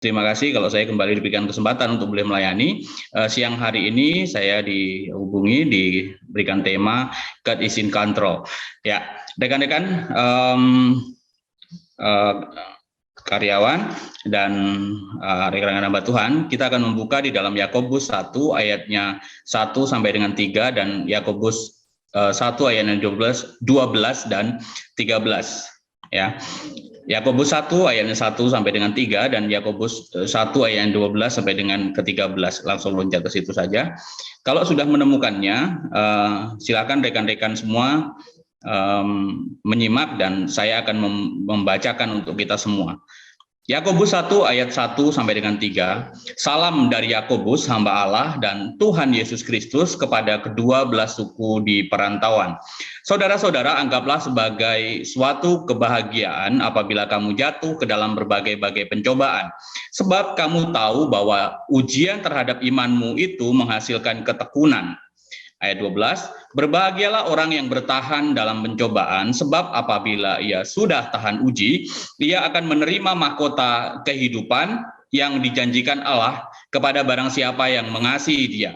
Terima kasih kalau saya kembali diberikan kesempatan untuk boleh melayani. Siang hari ini saya dihubungi, diberikan tema God is in control. Ya, rekan-rekan, karyawan dan rekan-rekan hamba Tuhan, kita akan membuka di dalam Yakobus 1 ayatnya 1 sampai dengan 3 dan Yakobus 1 ayatnya 12 dan 13. Ya. Yakobus 1 ayatnya 1 sampai dengan 3 dan Yakobus 1 ayat 12 sampai dengan ke-13. Langsung loncat ke situ saja. Kalau sudah menemukannya, silakan rekan-rekan semua menyimak dan saya akan membacakan untuk kita semua. Yakobus 1 ayat 1 sampai dengan 3. Salam dari Yakobus, hamba Allah dan Tuhan Yesus Kristus kepada kedua belas suku di perantauan. Saudara-saudara, anggaplah sebagai suatu kebahagiaan apabila kamu jatuh ke dalam berbagai-bagai pencobaan. Sebab kamu tahu bahwa ujian terhadap imanmu itu menghasilkan ketekunan. Ayat 12, berbahagialah orang yang bertahan dalam pencobaan, sebab apabila ia sudah tahan uji, ia akan menerima mahkota kehidupan yang dijanjikan Allah kepada barang siapa yang mengasihi dia.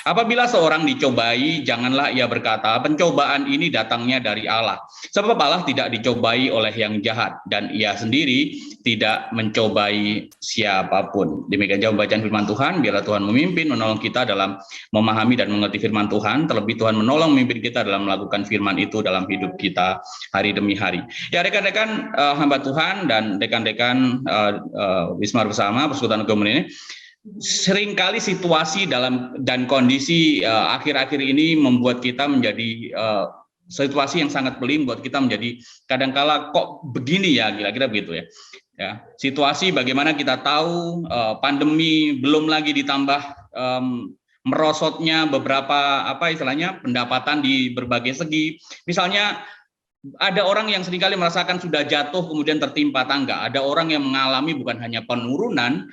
Apabila seorang dicobai, janganlah ia berkata, pencobaan ini datangnya dari Allah. Sebab Allah tidak dicobai oleh yang jahat, dan ia sendiri tidak mencobai siapapun. Demikian jauh bacaan firman Tuhan. Biarlah Tuhan memimpin, menolong kita dalam memahami dan mengerti firman Tuhan. Terlebih Tuhan menolong memimpin kita dalam melakukan firman itu dalam hidup kita hari demi hari. Ya rekan-rekan hamba Tuhan dan rekan-rekan Wisma Bersama Persekutuan Agama ini, seringkali situasi dan kondisi akhir-akhir ini membuat kita menjadi situasi yang sangat pelik, buat kita menjadi kadangkala kok begini ya, kira-kira begitu ya. Ya, situasi bagaimana kita tahu pandemi belum lagi ditambah merosotnya beberapa pendapatan di berbagai segi. Misalnya ada orang yang seringkali merasakan sudah jatuh kemudian tertimpa tangga. Ada orang yang mengalami bukan hanya penurunan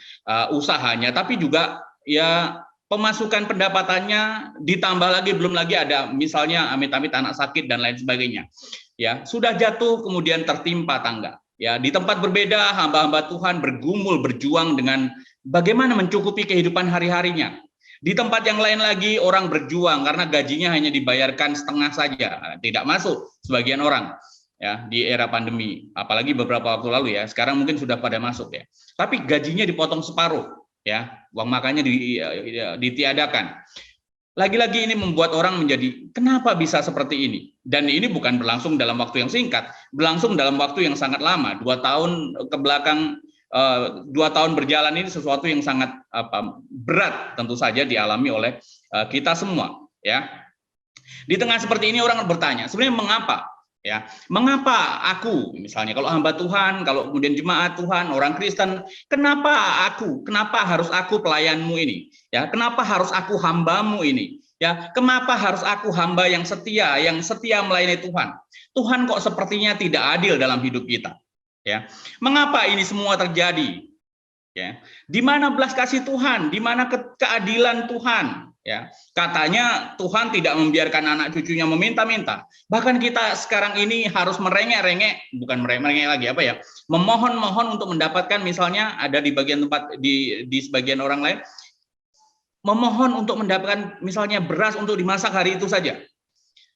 usahanya, tapi juga ya pemasukan pendapatannya ditambah lagi, belum lagi ada misalnya amit-amit anak sakit dan lain sebagainya. Ya, sudah jatuh kemudian tertimpa tangga. Ya, di tempat berbeda hamba-hamba Tuhan bergumul berjuang dengan bagaimana mencukupi kehidupan hari-harinya. Di tempat yang lain lagi orang berjuang karena gajinya hanya dibayarkan setengah saja, tidak masuk sebagian orang ya di era pandemi, apalagi beberapa waktu lalu ya. Sekarang mungkin sudah pada masuk ya. Tapi gajinya dipotong separuh ya, uang makannya ditiadakan. Lagi-lagi ini membuat orang menjadi kenapa bisa seperti ini? Dan ini bukan berlangsung dalam waktu yang singkat, berlangsung dalam waktu yang sangat lama, 2 tahun ke belakang. 2 tahun berjalan ini sesuatu yang sangat berat tentu saja dialami oleh kita semua ya. Di tengah seperti ini orang bertanya, sebenarnya mengapa ya? Mengapa aku misalnya kalau hamba Tuhan, kalau kemudian jemaat Tuhan, orang Kristen, kenapa aku? Kenapa harus aku pelayanmu ini? Ya, kenapa harus aku hambamu ini? Ya, kenapa harus aku hamba yang setia melayani Tuhan? Tuhan kok sepertinya tidak adil dalam hidup kita. Ya, mengapa ini semua terjadi? Ya, di mana belas kasih Tuhan? Di mana keadilan Tuhan? Ya, katanya Tuhan tidak membiarkan anak cucunya meminta-minta. Bahkan kita sekarang ini harus merengek-rengek, bukan merengek lagi apa ya? Memohon-mohon untuk mendapatkan, misalnya ada di bagian tempat di sebagian orang lain, memohon untuk mendapatkan misalnya beras untuk dimasak hari itu saja.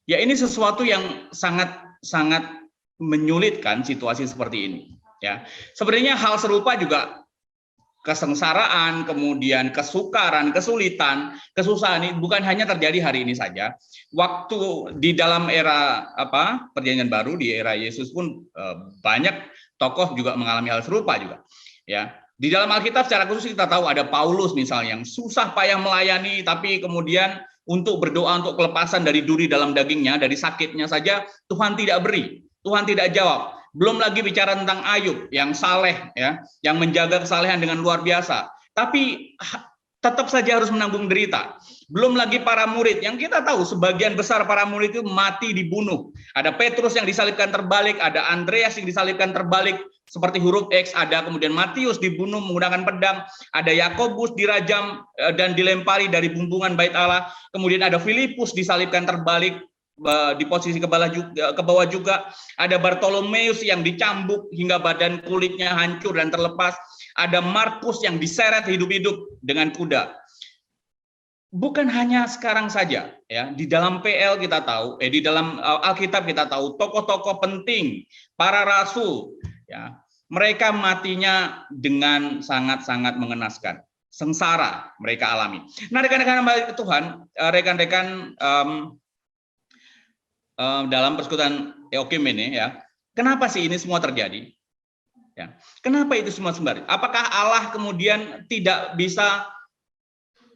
Ya, ini sesuatu yang sangat menyulitkan situasi seperti ini ya. Sebenarnya hal serupa juga kesengsaraan, kemudian kesukaran, kesulitan, kesusahan ini bukan hanya terjadi hari ini saja. Waktu di dalam era Perjanjian Baru, di era Yesus pun banyak tokoh juga mengalami hal serupa juga ya. Di dalam Alkitab secara khusus kita tahu ada Paulus misalnya yang susah payah melayani, tapi kemudian untuk berdoa untuk kelepasan dari duri dalam dagingnya, dari sakitnya saja Tuhan tidak beri. Tuhan tidak jawab. Belum lagi bicara tentang Ayub yang saleh ya, yang menjaga kesalehan dengan luar biasa. Tapi tetap saja harus menanggung derita. Belum lagi para murid yang kita tahu sebagian besar para murid itu mati dibunuh. Ada Petrus yang disalibkan terbalik, ada Andreas yang disalibkan terbalik seperti huruf X, ada kemudian Matius dibunuh menggunakan pedang, ada Yakobus dirajam dan dilempari dari bumbungan bait Allah, kemudian ada Filipus disalibkan terbalik di posisi ke bawah juga, ada Bartolomeus yang dicambuk hingga badan kulitnya hancur dan terlepas, Ada Markus yang diseret hidup-hidup dengan kuda. Bukan hanya sekarang saja, ya. Di dalam PL kita tahu, di dalam Alkitab kita tahu tokoh-tokoh penting, para rasul, ya, mereka matinya dengan sangat-sangat mengenaskan, sengsara mereka alami. Nah, rekan-rekan Tuhan, rekan-rekan dalam persekutuan Eokim ini, ya, kenapa sih ini semua terjadi? Ya, kenapa itu semua sembari? Apakah Allah kemudian tidak bisa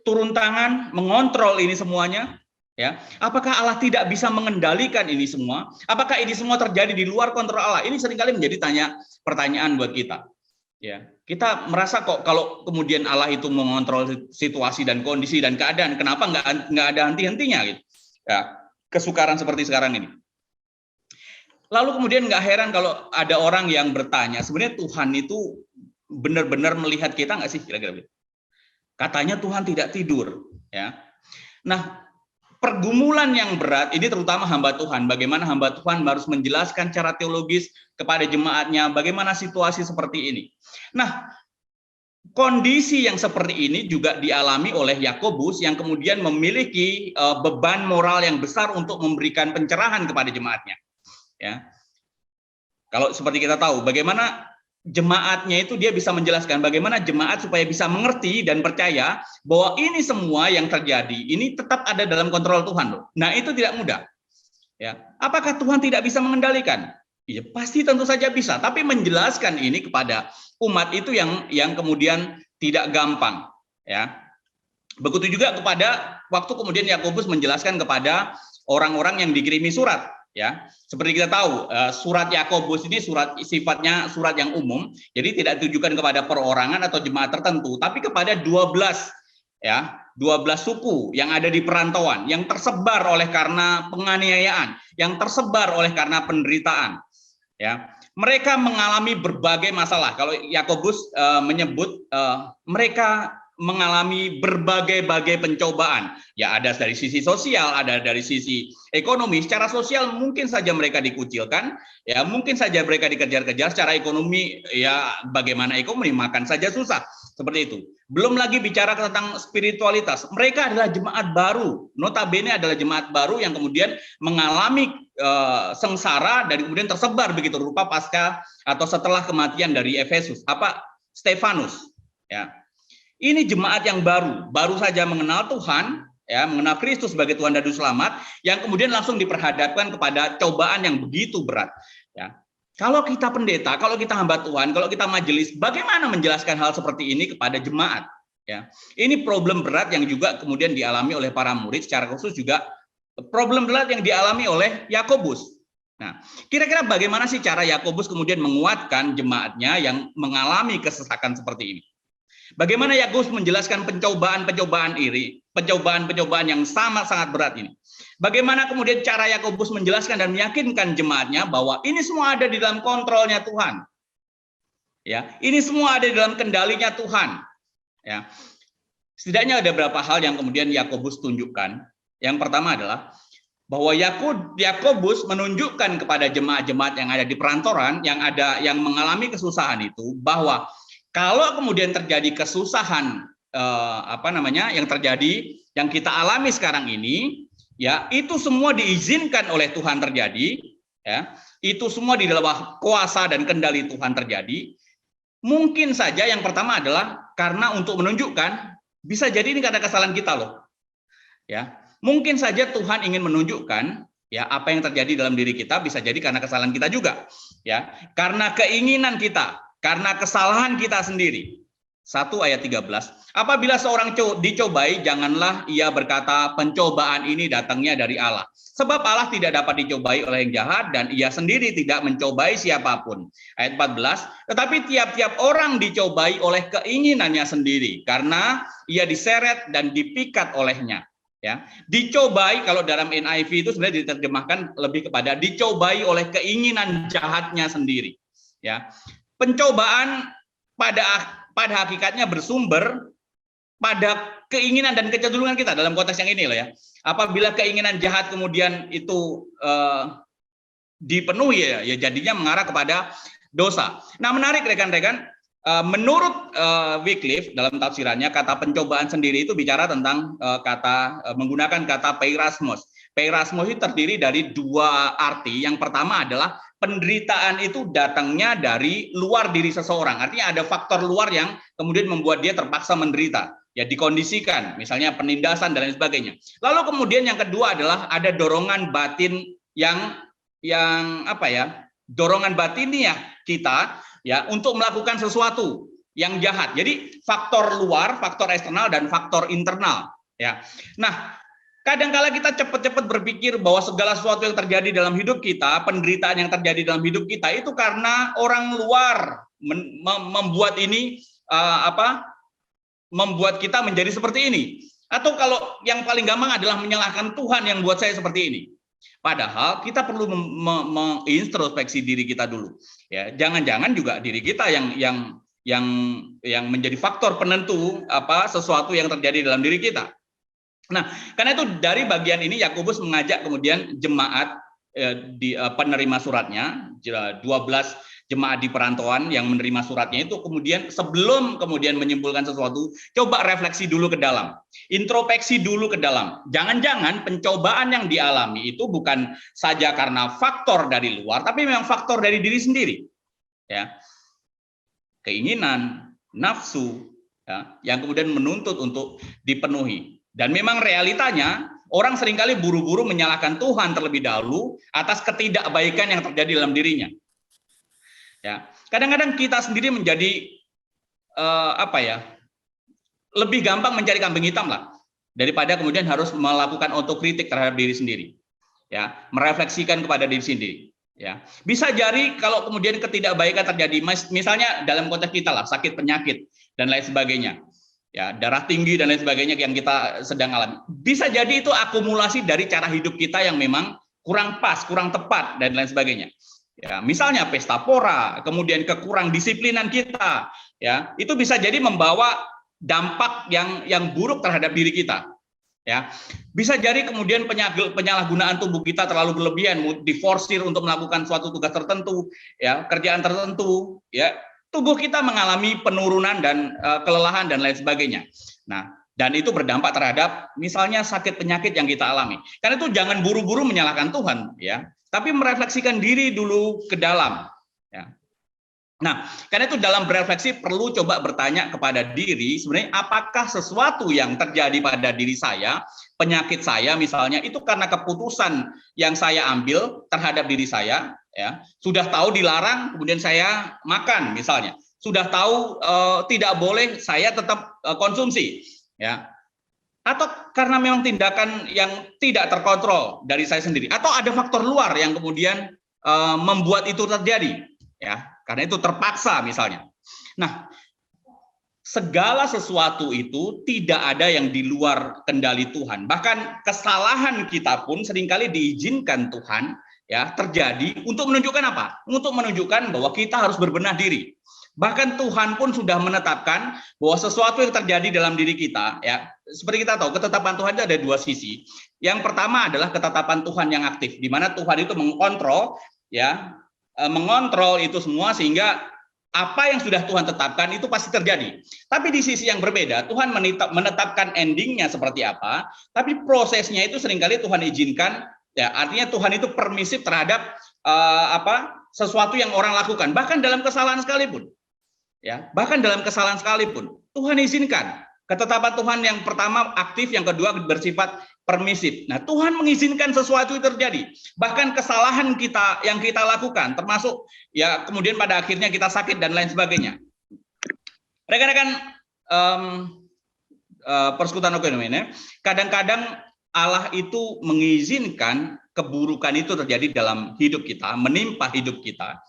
turun tangan mengontrol ini semuanya? Ya, apakah Allah tidak bisa mengendalikan ini semua? Apakah ini semua terjadi di luar kontrol Allah? Ini seringkali menjadi pertanyaan buat kita. Ya, kita merasa kok kalau kemudian Allah itu mengontrol situasi dan kondisi dan keadaan, kenapa nggak ada henti-hentinya gitu? Ya, kesukaran seperti sekarang ini. Lalu kemudian nggak heran kalau ada orang yang bertanya, sebenarnya Tuhan itu benar-benar melihat kita nggak sih kira-kira? Katanya Tuhan tidak tidur, ya. Nah, pergumulan yang berat ini terutama hamba Tuhan, bagaimana hamba Tuhan harus menjelaskan secara teologis kepada jemaatnya bagaimana situasi seperti ini. Nah, kondisi yang seperti ini juga dialami oleh Yakobus yang kemudian memiliki beban moral yang besar untuk memberikan pencerahan kepada jemaatnya. Ya, kalau seperti kita tahu, bagaimana jemaatnya itu dia bisa menjelaskan bagaimana jemaat supaya bisa mengerti dan percaya bahwa ini semua yang terjadi ini tetap ada dalam kontrol Tuhan loh. Nah, itu tidak mudah. Ya, apakah Tuhan tidak bisa mengendalikan? Ya, pasti tentu saja bisa, tapi menjelaskan ini kepada umat itu yang kemudian tidak gampang, ya. Begitu juga kepada waktu kemudian Yakobus menjelaskan kepada orang-orang yang dikirimi surat. Ya, seperti kita tahu, surat Yakobus ini sifatnya surat yang umum, jadi tidak ditujukan kepada perorangan atau jemaat tertentu, tapi kepada 12 suku yang ada di perantauan, yang tersebar oleh karena penganiayaan, yang tersebar oleh karena penderitaan. Ya, mereka mengalami berbagai masalah. Kalau Yakobus menyebut mereka mengalami berbagai pencobaan. Ya, ada dari sisi sosial, ada dari sisi ekonomi. Secara sosial mungkin saja mereka dikucilkan, ya mungkin saja mereka dikejar-kejar. Secara ekonomi, ya bagaimana ekonomi, makan saja susah. Seperti itu. Belum lagi bicara tentang spiritualitas. Mereka adalah jemaat baru. Notabene adalah jemaat baru yang kemudian mengalami sengsara dan kemudian tersebar begitu rupa pasca atau setelah kematian dari Efesus. Stefanus. Ya. Ini jemaat yang baru saja mengenal Tuhan, ya, mengenal Kristus sebagai Tuhan dan Juru Selamat, yang kemudian langsung diperhadapkan kepada cobaan yang begitu berat. Ya. Kalau kita pendeta, kalau kita hamba Tuhan, kalau kita majelis, bagaimana menjelaskan hal seperti ini kepada jemaat? Ya. Ini problem berat yang juga kemudian dialami oleh para murid, secara khusus juga problem berat yang dialami oleh Yakobus. Nah, kira-kira bagaimana sih cara Yakobus kemudian menguatkan jemaatnya yang mengalami kesesakan seperti ini? Bagaimana Yakobus menjelaskan pencobaan-pencobaan yang sangat berat ini? Bagaimana kemudian cara Yakobus menjelaskan dan meyakinkan jemaatnya bahwa ini semua ada di dalam kontrolnya Tuhan? Ya, ini semua ada di dalam kendalinya Tuhan. Ya. Setidaknya ada beberapa hal yang kemudian Yakobus tunjukkan. Yang pertama adalah bahwa Yakobus menunjukkan kepada jemaat-jemaat yang ada di perantauan, yang mengalami kesusahan itu, bahwa kalau kemudian terjadi kesusahan yang kita alami sekarang ini, ya itu semua diizinkan oleh Tuhan terjadi, ya itu semua di dalam kuasa dan kendali Tuhan terjadi. Mungkin saja yang pertama adalah karena untuk menunjukkan bisa jadi ini karena kesalahan kita loh, ya mungkin saja Tuhan ingin menunjukkan ya apa yang terjadi dalam diri kita bisa jadi karena kesalahan kita juga, ya karena keinginan kita. Karena kesalahan kita sendiri. 1 ayat 13. Apabila seorang dicobai, janganlah ia berkata pencobaan ini datangnya dari Allah. Sebab Allah tidak dapat dicobai oleh yang jahat dan ia sendiri tidak mencobai siapapun. Ayat 14. Tetapi tiap-tiap orang dicobai oleh keinginannya sendiri karena ia diseret dan dipikat olehnya. Ya, dicobai kalau dalam NIV itu sebenarnya diterjemahkan lebih kepada dicobai oleh keinginan jahatnya sendiri. Ya. Pencobaan pada hakikatnya bersumber pada keinginan dan kecenderungan kita dalam konteks yang ini loh ya. Apabila keinginan jahat kemudian itu dipenuhi ya jadinya mengarah kepada dosa. Nah, menarik rekan-rekan, Menurut Wycliffe dalam tafsirannya, kata pencobaan sendiri itu bicara tentang menggunakan kata peirasmos. Peirasmos itu terdiri dari dua arti. Yang pertama adalah penderitaan itu datangnya dari luar diri seseorang. Artinya ada faktor luar yang kemudian membuat dia terpaksa menderita. Ya, dikondisikan, misalnya penindasan dan lain sebagainya. Lalu kemudian yang kedua adalah ada dorongan batin yang apa ya? Dorongan batiniah kita ya untuk melakukan sesuatu yang jahat. Jadi faktor luar, faktor eksternal dan faktor internal ya. Nah, kadang-kala kita cepat-cepat berpikir bahwa segala sesuatu yang terjadi dalam hidup kita, penderitaan yang terjadi dalam hidup kita itu karena orang luar membuat ini membuat kita menjadi seperti ini. Atau kalau yang paling gampang adalah menyalahkan Tuhan yang buat saya seperti ini. Padahal kita perlu mengintrospeksi diri kita dulu. Ya, jangan-jangan juga diri kita yang menjadi faktor penentu sesuatu yang terjadi dalam diri kita. Nah, karena itu dari bagian ini Yakobus mengajak kemudian jemaat di penerima suratnya, 12 jemaat di perantauan yang menerima suratnya itu kemudian sebelum kemudian menyimpulkan sesuatu, coba refleksi dulu ke dalam, introspeksi dulu ke dalam. Jangan-jangan pencobaan yang dialami itu bukan saja karena faktor dari luar, tapi memang faktor dari diri sendiri, ya, keinginan, nafsu, ya, yang kemudian menuntut untuk dipenuhi. Dan memang realitanya orang seringkali buru-buru menyalahkan Tuhan terlebih dahulu atas ketidakbaikan yang terjadi dalam dirinya. Ya, kadang-kadang kita sendiri menjadi lebih gampang mencari kambing hitam lah daripada kemudian harus melakukan otokritik terhadap diri sendiri. Ya, merefleksikan kepada diri sendiri. Ya, bisa jadi kalau kemudian ketidakbaikan terjadi, misalnya dalam konteks kita lah sakit penyakit dan lain sebagainya. Ya, darah tinggi dan lain sebagainya yang kita sedang alami. Bisa jadi itu akumulasi dari cara hidup kita yang memang kurang pas, kurang tepat dan lain sebagainya. Ya, misalnya pesta pora, kemudian kekurang disiplinan kita, ya, itu bisa jadi membawa dampak yang buruk terhadap diri kita. Ya, bisa jadi kemudian penyalahgunaan tubuh kita terlalu berlebihan, diforsir untuk melakukan suatu tugas tertentu, ya, kerjaan tertentu, ya, tubuh kita mengalami penurunan dan kelelahan dan lain sebagainya. Nah, dan itu berdampak terhadap misalnya sakit penyakit yang kita alami. Karena itu jangan buru-buru menyalahkan Tuhan, ya, tapi merefleksikan diri dulu ke dalam. Ya. Nah, karena itu dalam berefleksi perlu coba bertanya kepada diri, sebenarnya apakah sesuatu yang terjadi pada diri saya, penyakit saya misalnya, itu karena keputusan yang saya ambil terhadap diri saya, ya, sudah tahu dilarang, kemudian saya makan misalnya, sudah tahu tidak boleh, saya tetap konsumsi, ya. Atau karena memang tindakan yang tidak terkontrol dari saya sendiri, atau ada faktor luar yang kemudian membuat itu terjadi, ya, karena itu terpaksa misalnya. Nah, segala sesuatu itu tidak ada yang di luar kendali Tuhan. Bahkan kesalahan kita pun seringkali diizinkan Tuhan, ya, terjadi untuk menunjukkan apa? Untuk menunjukkan bahwa kita harus berbenah diri. Bahkan Tuhan pun sudah menetapkan bahwa sesuatu yang terjadi dalam diri kita, ya, seperti kita tahu, ketetapan Tuhan itu ada dua sisi. Yang pertama adalah ketetapan Tuhan yang aktif, di mana Tuhan itu mengontrol, ya, mengontrol itu semua sehingga apa yang sudah Tuhan tetapkan itu pasti terjadi. Tapi di sisi yang berbeda, Tuhan menetapkan endingnya seperti apa, tapi prosesnya itu seringkali Tuhan izinkan, ya, artinya Tuhan itu permisif terhadap sesuatu yang orang lakukan, bahkan dalam kesalahan sekalipun. Ya, bahkan dalam kesalahan sekalipun Tuhan izinkan. Ketetapan Tuhan yang pertama aktif, yang kedua bersifat permisif. Nah, Tuhan mengizinkan sesuatu itu terjadi. Bahkan kesalahan kita yang kita lakukan, termasuk ya kemudian pada akhirnya kita sakit dan lain sebagainya. Rekan-rekan persekutuan ekonomi, kadang-kadang Allah itu mengizinkan keburukan itu terjadi dalam hidup kita, menimpa hidup kita,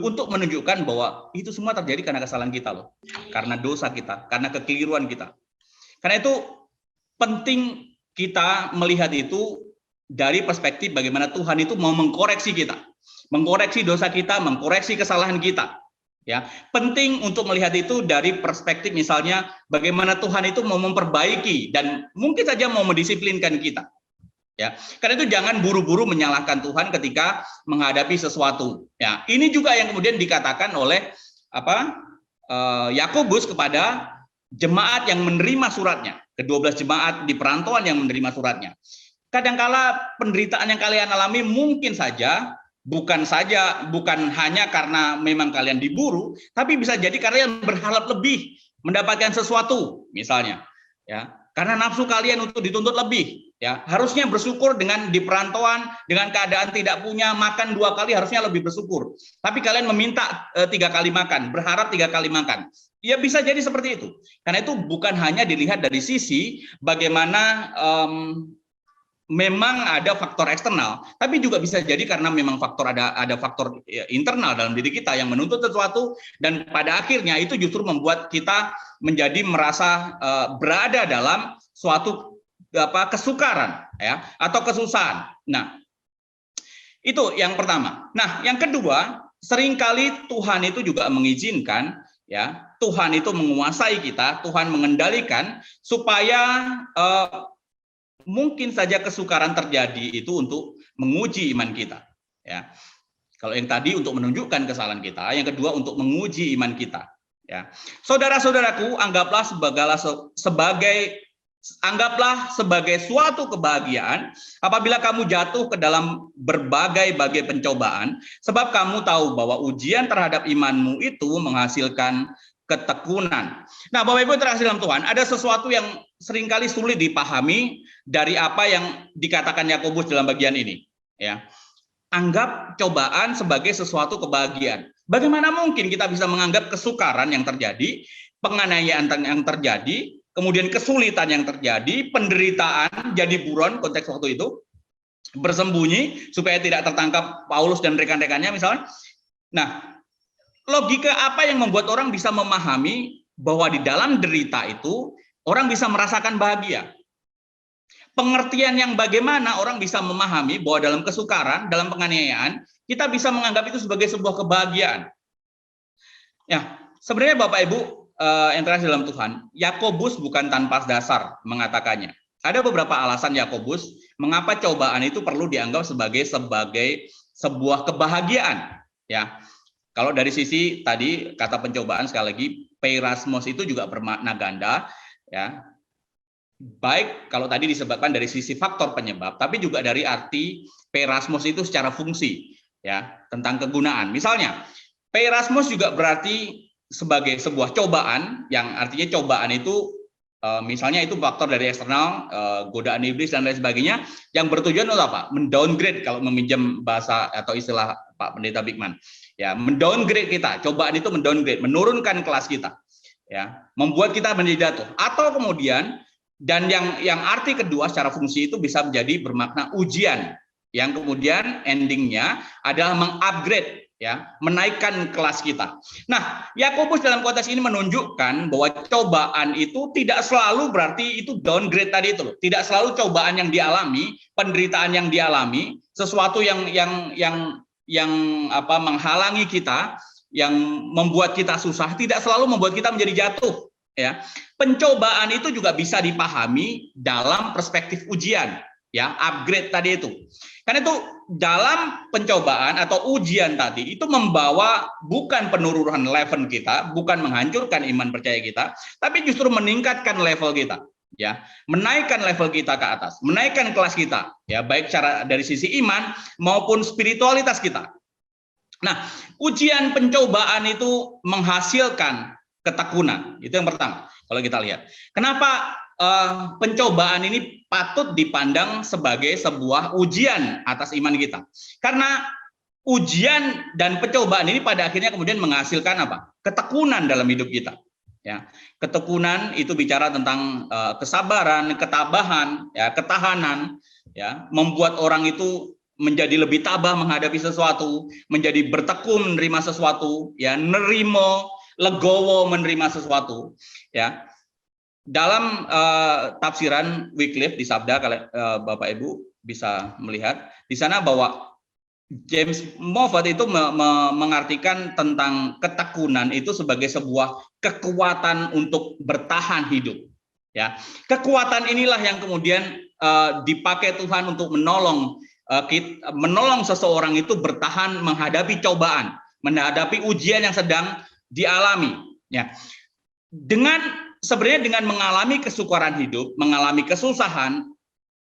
untuk menunjukkan bahwa itu semua terjadi karena kesalahan kita loh, karena dosa kita, karena kekeliruan kita. Karena itu penting kita melihat itu dari perspektif bagaimana Tuhan itu mau mengkoreksi kita, mengkoreksi dosa kita, mengkoreksi kesalahan kita. Ya, penting untuk melihat itu dari perspektif misalnya bagaimana Tuhan itu mau memperbaiki dan mungkin saja mau mendisiplinkan kita. Ya, karena itu jangan buru-buru menyalahkan Tuhan ketika menghadapi sesuatu. Ya, ini juga yang kemudian dikatakan oleh Yakobus kepada jemaat yang menerima suratnya, ke-12 jemaat di perantauan yang menerima suratnya. Kadangkala penderitaan yang kalian alami mungkin saja bukan hanya karena memang kalian diburu, tapi bisa jadi kalian berharap lebih mendapatkan sesuatu, misalnya, ya, karena nafsu kalian untuk dituntut lebih, ya, harusnya bersyukur dengan di perantauan dengan keadaan tidak punya makan 2 kali, harusnya lebih bersyukur. Tapi kalian meminta 3 kali makan, berharap 3 kali makan. Ya bisa jadi seperti itu. Karena itu bukan hanya dilihat dari sisi bagaimana memang ada faktor eksternal, tapi juga bisa jadi karena memang ada faktor internal dalam diri kita yang menuntut sesuatu, dan pada akhirnya itu justru membuat kita menjadi merasa berada dalam suatu kesukaran, ya, atau kesusahan. Nah, itu yang pertama. Nah, yang kedua, seringkali Tuhan itu juga mengizinkan, ya, Tuhan itu menguasai kita, Tuhan mengendalikan supaya mungkin saja kesukaran terjadi itu untuk menguji iman kita, ya. Kalau yang tadi untuk menunjukkan kesalahan kita, yang kedua untuk menguji iman kita, ya. Saudara-saudaraku, anggaplah sebagai suatu kebahagiaan apabila kamu jatuh ke dalam berbagai pencobaan, sebab kamu tahu bahwa ujian terhadap imanmu itu menghasilkan ketekunan. Nah, Bapak Ibu terkasih dalam Tuhan, ada sesuatu yang seringkali sulit dipahami dari apa yang dikatakan Yakobus dalam bagian ini, ya. Anggap cobaan sebagai sesuatu kebahagiaan. Bagaimana mungkin kita bisa menganggap kesukaran yang terjadi, penganiayaan yang terjadi, kemudian kesulitan yang terjadi, penderitaan jadi buron konteks waktu itu, bersembunyi supaya tidak tertangkap Paulus dan rekan-rekannya misalnya. Nah, logika apa yang membuat orang bisa memahami bahwa di dalam derita itu orang bisa merasakan bahagia? Pengertian yang bagaimana orang bisa memahami bahwa dalam kesukaran, dalam penganiayaan, kita bisa menganggap itu sebagai sebuah kebahagiaan. Ya, sebenarnya Bapak Ibu yang terkasih dalam Tuhan, Yakobus bukan tanpa dasar mengatakannya. Ada beberapa alasan Yakobus mengapa cobaan itu perlu dianggap sebagai sebuah kebahagiaan, ya. Kalau dari sisi tadi kata pencobaan, sekali lagi peirasmos itu juga bermakna ganda, ya. Baik kalau tadi disebabkan dari sisi faktor penyebab, tapi juga dari arti peirasmos itu secara fungsi, ya, tentang kegunaan. Misalnya, peirasmos juga berarti sebagai sebuah cobaan, yang artinya cobaan itu misalnya itu faktor dari eksternal, godaan iblis dan lain sebagainya, yang bertujuan untuk apa? Mendowngrade, kalau meminjam bahasa atau istilah Pak Pendeta Bigman, ya, mendowngrade kita. Cobaan itu mendowngrade, menurunkan kelas kita, ya, membuat kita menjadi jatuh. Atau kemudian, dan yang arti kedua secara fungsi itu bisa menjadi bermakna ujian, yang kemudian endingnya adalah mengupgrade, ya, menaikkan kelas kita. Nah, Yakobus dalam konteks ini menunjukkan bahwa cobaan itu tidak selalu berarti itu downgrade tadi itu loh. Tidak selalu cobaan yang dialami, penderitaan yang dialami, sesuatu yang menghalangi kita, yang membuat kita susah, tidak selalu membuat kita menjadi jatuh, ya. Pencobaan itu juga bisa dipahami dalam perspektif ujian, ya, upgrade tadi itu. Karena itu dalam pencobaan atau ujian tadi itu membawa bukan penurunan level kita, bukan menghancurkan iman percaya kita, tapi justru meningkatkan level kita, ya, menaikkan level kita ke atas, menaikkan kelas kita, ya, baik secara dari sisi iman maupun spiritualitas kita. Nah, ujian pencobaan itu menghasilkan ketekunan, itu yang pertama. Kalau kita lihat, kenapa pencobaan ini patut dipandang sebagai sebuah ujian atas iman kita? Karena ujian dan pencobaan ini pada akhirnya kemudian menghasilkan apa? Ketekunan dalam hidup kita. Ya, ketekunan itu bicara tentang kesabaran, ketabahan, ya, ketahanan, ya, membuat orang itu menjadi lebih tabah menghadapi sesuatu, menjadi bertekun menerima sesuatu, ya, nerimo, legowo menerima sesuatu, ya. Dalam tafsiran Wycliffe di Sabda, Bapak Ibu bisa melihat di sana bahwa James Moffat itu mengartikan tentang ketekunan itu sebagai sebuah kekuatan untuk bertahan hidup, ya. Kekuatan inilah yang kemudian dipakai Tuhan untuk menolong seseorang itu bertahan menghadapi cobaan, menghadapi ujian yang sedang dialami, Ya, dengan sebenarnya dengan mengalami kesukaran hidup, mengalami kesusahan,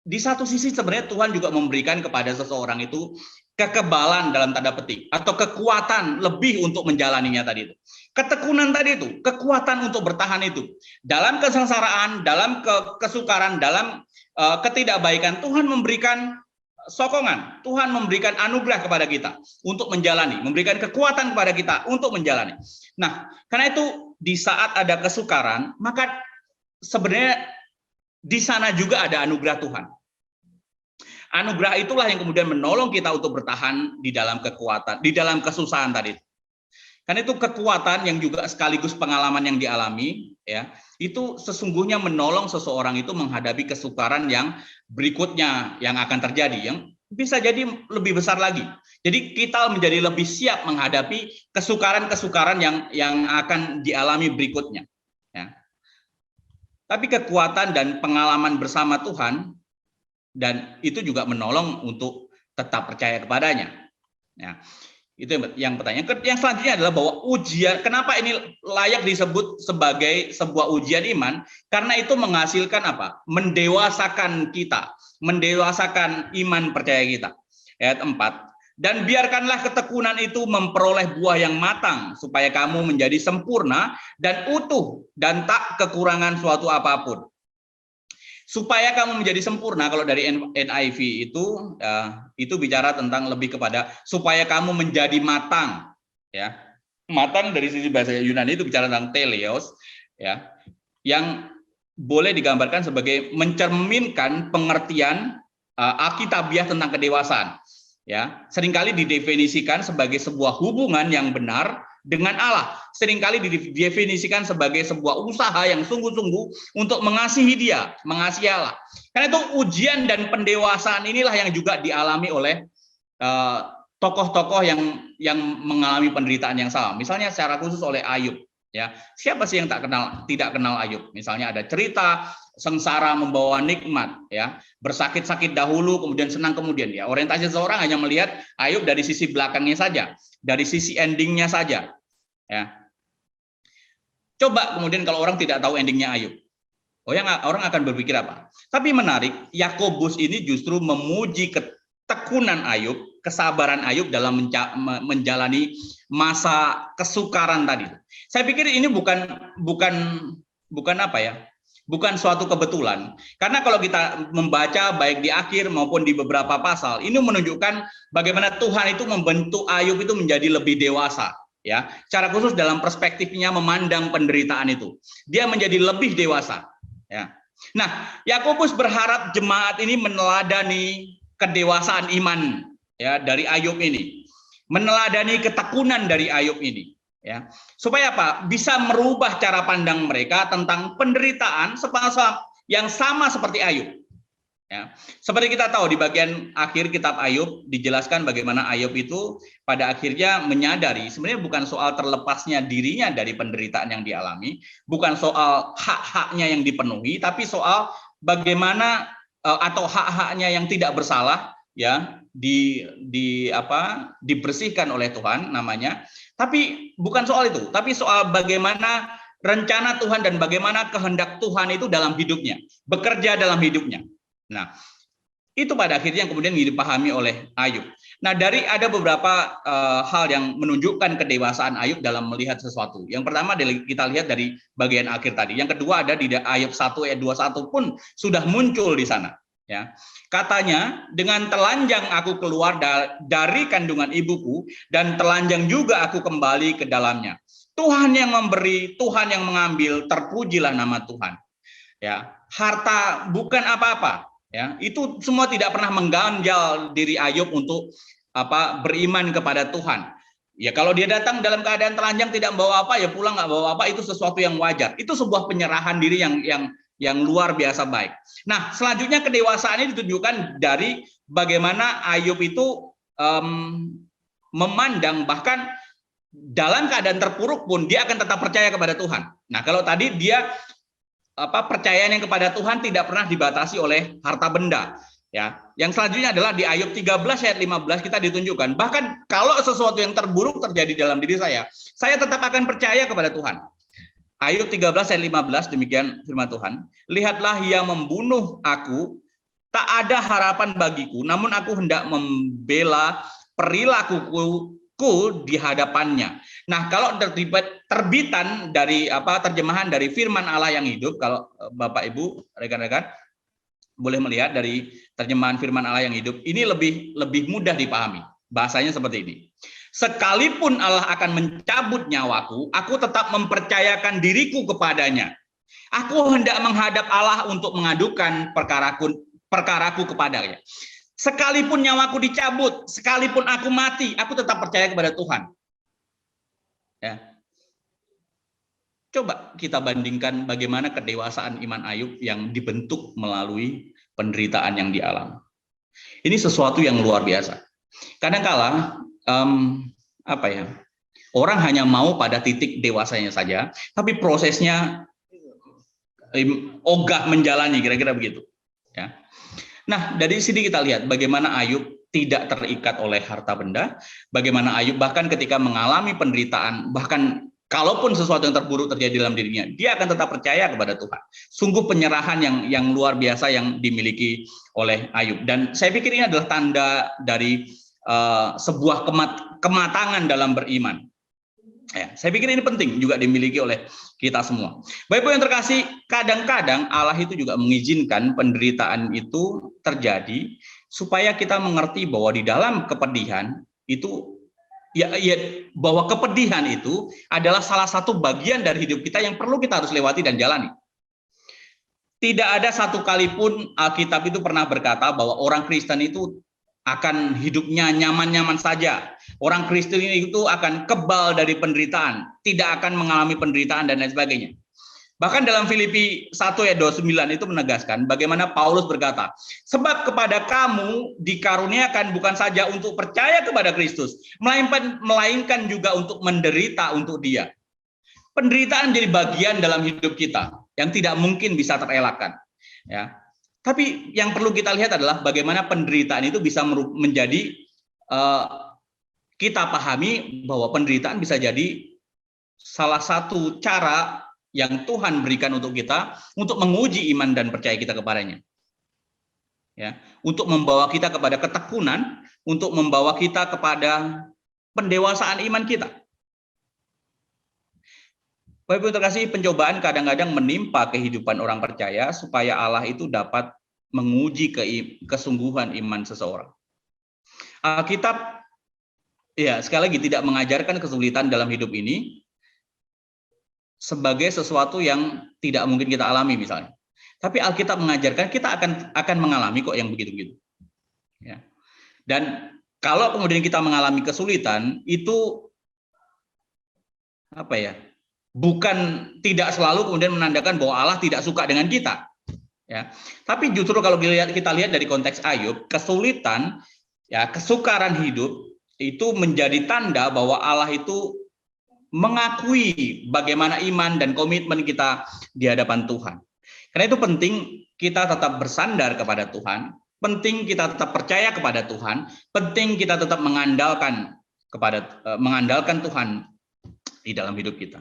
di satu sisi sebenarnya Tuhan juga memberikan kepada seseorang itu kekebalan dalam tanda petik atau kekuatan lebih untuk menjalaninya tadi itu. Ketekunan tadi itu, kekuatan untuk bertahan itu. Dalam kesengsaraan, dalam kesukaran, dalam ketidakbaikan, Tuhan memberikan sokongan, Tuhan memberikan anugerah kepada kita untuk menjalani, memberikan kekuatan kepada kita untuk menjalani. Nah, karena itu di saat ada kesukaran, maka sebenarnya di sana juga ada anugerah Tuhan. Anugerah itulah yang kemudian menolong kita untuk bertahan di dalam kekuatan, di dalam kesusahan tadi. Karena itu kekuatan yang juga sekaligus pengalaman yang dialami, ya, itu sesungguhnya menolong seseorang itu menghadapi kesukaran yang berikutnya yang akan terjadi, yang bisa jadi lebih besar lagi. Jadi kita menjadi lebih siap menghadapi kesukaran-kesukaran yang akan dialami berikutnya. Ya. Tapi kekuatan dan pengalaman bersama Tuhan, dan itu juga menolong untuk tetap percaya kepadanya. Ya. Itu yang pertanyaan. Yang selanjutnya adalah bahwa ujian, kenapa ini layak disebut sebagai sebuah ujian iman? Karena itu menghasilkan apa? Mendewasakan kita, mendewasakan iman percaya kita. Ayat 4. Dan biarkanlah ketekunan itu memperoleh buah yang matang, supaya kamu menjadi sempurna dan utuh dan tak kekurangan suatu apapun. Supaya kamu menjadi sempurna, kalau dari NIV itu bicara tentang lebih kepada supaya kamu menjadi matang, ya. Matang dari sisi bahasa Yunani itu bicara tentang teleos, ya, yang boleh digambarkan sebagai mencerminkan pengertian alkitabiah tentang kedewasaan, ya. Seringkali didefinisikan sebagai sebuah hubungan yang benar dengan Allah, seringkali didefinisikan sebagai sebuah usaha yang sungguh-sungguh untuk mengasihi Dia, mengasihi Allah. Karena itu ujian dan pendewasaan inilah yang juga dialami oleh tokoh-tokoh yang mengalami penderitaan yang sama. Misalnya secara khusus oleh Ayub. Ya, siapa sih yang tidak kenal Ayub? Misalnya ada cerita sengsara membawa nikmat, ya, bersakit-sakit dahulu, kemudian senang kemudian. Ya, orientasi seseorang hanya melihat Ayub dari sisi belakangnya saja, dari sisi endingnya saja. Ya. Coba kemudian kalau orang tidak tahu endingnya Ayub, orang akan berpikir apa? Tapi menarik, Yakobus ini justru memuji ketekunan Ayub, kesabaran Ayub dalam menjalani masa kesukaran tadi. Saya pikir ini bukan apa ya? Bukan suatu kebetulan. Karena kalau kita membaca baik di akhir maupun di beberapa pasal, ini menunjukkan bagaimana Tuhan itu membentuk Ayub itu menjadi lebih dewasa. Ya, secara khusus dalam perspektifnya memandang penderitaan itu, dia menjadi lebih dewasa. Ya. Nah, Yakobus berharap jemaat ini meneladani kedewasaan iman, ya, dari Ayub ini, meneladani ketekunan dari Ayub ini, ya, supaya apa? Bisa merubah cara pandang mereka tentang penderitaan yang sama seperti Ayub. Ya. Seperti kita tahu di bagian akhir kitab Ayub dijelaskan bagaimana Ayub itu pada akhirnya menyadari sebenarnya bukan soal terlepasnya dirinya dari penderitaan yang dialami, bukan soal hak-haknya yang dipenuhi, tapi soal bagaimana atau hak-haknya yang tidak bersalah, ya, dibersihkan oleh Tuhan namanya. Tapi bukan soal itu, tapi soal bagaimana rencana Tuhan dan bagaimana kehendak Tuhan itu dalam hidupnya, bekerja dalam hidupnya. Nah, itu pada akhirnya yang kemudian dipahami oleh Ayub. Nah, ada beberapa hal yang menunjukkan kedewasaan Ayub dalam melihat sesuatu. Yang pertama kita lihat dari bagian akhir tadi. Yang kedua ada di Ayub 1 ayat 21 pun sudah muncul di sana. Ya, katanya, dengan telanjang aku keluar dari kandungan ibuku, dan telanjang juga aku kembali ke dalamnya. Tuhan yang memberi, Tuhan yang mengambil, terpujilah nama Tuhan. Ya, harta bukan apa-apa. Ya, itu semua tidak pernah mengganjal diri Ayub untuk beriman kepada Tuhan. Ya, kalau dia datang dalam keadaan telanjang tidak membawa apa, ya pulang nggak bawa apa, itu sesuatu yang wajar. Itu sebuah penyerahan diri yang luar biasa baik. Nah, selanjutnya kedewasaannya ditunjukkan dari bagaimana Ayub itu memandang bahkan dalam keadaan terpuruk pun dia akan tetap percaya kepada Tuhan. Nah, kalau tadi dia percayaan yang kepada Tuhan tidak pernah dibatasi oleh harta benda. Ya, yang selanjutnya adalah di Ayub 13 ayat 15 kita ditunjukkan bahkan kalau sesuatu yang terburuk terjadi dalam diri saya tetap akan percaya kepada Tuhan. Ayub 13 ayat 15, demikian firman Tuhan. Lihatlah yang membunuh aku, tak ada harapan bagiku, namun aku hendak membela perilakuku di hadapannya. Nah, kalau terbitan dari terjemahan dari firman Allah yang hidup, kalau Bapak Ibu, rekan-rekan boleh melihat dari terjemahan firman Allah yang hidup, ini lebih mudah dipahami. Bahasanya seperti ini. Sekalipun Allah akan mencabut nyawaku, aku tetap mempercayakan diriku kepadanya. Aku hendak menghadap Allah untuk mengadukan perkaraku kepadanya. Sekalipun nyawaku dicabut, sekalipun aku mati, aku tetap percaya kepada Tuhan. Ya. Coba kita bandingkan bagaimana kedewasaan iman Ayub yang dibentuk melalui penderitaan yang dialami. Ini sesuatu yang luar biasa. Kadang-kala orang hanya mau pada titik dewasanya saja, tapi prosesnya ogah menjalani, kira-kira begitu. Ya. Nah, dari sini kita lihat bagaimana Ayub tidak terikat oleh harta benda, bagaimana Ayub bahkan ketika mengalami penderitaan, bahkan kalaupun sesuatu yang terburuk terjadi dalam dirinya, dia akan tetap percaya kepada Tuhan. Sungguh penyerahan yang luar biasa yang dimiliki oleh Ayub. Dan saya pikir ini adalah tanda dari sebuah kematangan dalam beriman. Ya, saya pikir ini penting juga dimiliki oleh kita semua. Bapak yang terkasih, kadang-kadang Allah itu juga mengizinkan penderitaan itu terjadi supaya kita mengerti bahwa di dalam kepedihan itu bahwa kepedihan itu adalah salah satu bagian dari hidup kita yang perlu kita harus lewati dan jalani. Tidak ada satu kali pun Alkitab itu pernah berkata bahwa orang Kristen itu akan hidupnya nyaman-nyaman saja. Orang Kristen itu akan kebal dari penderitaan, tidak akan mengalami penderitaan dan lain sebagainya. Bahkan dalam Filipi 1 ayat 29 itu menegaskan bagaimana Paulus berkata, sebab kepada kamu dikaruniakan bukan saja untuk percaya kepada Kristus, melainkan juga untuk menderita untuk Dia. Penderitaan jadi bagian dalam hidup kita yang tidak mungkin bisa terelakkan. Ya. Tapi yang perlu kita lihat adalah bagaimana penderitaan itu bisa menjadi kita pahami bahwa penderitaan bisa jadi salah satu cara yang Tuhan berikan untuk kita untuk menguji iman dan percaya kita kepadanya. Ya, untuk membawa kita kepada ketekunan, untuk membawa kita kepada pendewasaan iman kita. Bapak Ibu terkasih, pencobaan kadang-kadang menimpa kehidupan orang percaya supaya Allah itu dapat menguji kesungguhan iman seseorang. Alkitab ya sekali lagi tidak mengajarkan kesulitan dalam hidup ini sebagai sesuatu yang tidak mungkin kita alami misalnya. Tapi Alkitab mengajarkan kita akan mengalami kok yang begitu-begitu. Ya. Dan kalau kemudian kita mengalami kesulitan itu bukan tidak selalu kemudian menandakan bahwa Allah tidak suka dengan kita. Ya. Tapi justru kalau kita lihat dari konteks Ayub, kesulitan, ya kesukaran hidup itu menjadi tanda bahwa Allah itu mengakui bagaimana iman dan komitmen kita di hadapan Tuhan. Karena itu penting kita tetap bersandar kepada Tuhan, penting kita tetap percaya kepada Tuhan, penting kita tetap mengandalkan Tuhan di dalam hidup kita.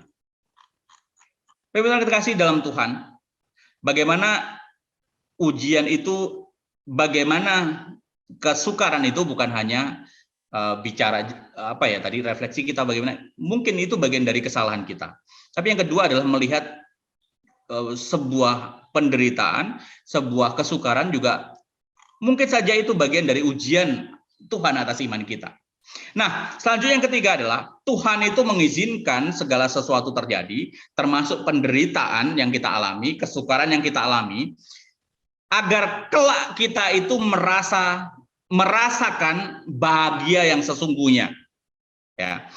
Bapak kasih dalam Tuhan, bagaimana ujian itu, bagaimana kesukaran itu bukan hanya bicara tadi refleksi kita bagaimana mungkin itu bagian dari kesalahan kita. Tapi yang kedua adalah melihat sebuah penderitaan, sebuah kesukaran juga mungkin saja itu bagian dari ujian Tuhan atas iman kita. Nah, selanjutnya yang ketiga adalah Tuhan itu mengizinkan segala sesuatu terjadi, termasuk penderitaan yang kita alami, kesukaran yang kita alami, agar kelak kita itu merasakan bahagia yang sesungguhnya. Ya.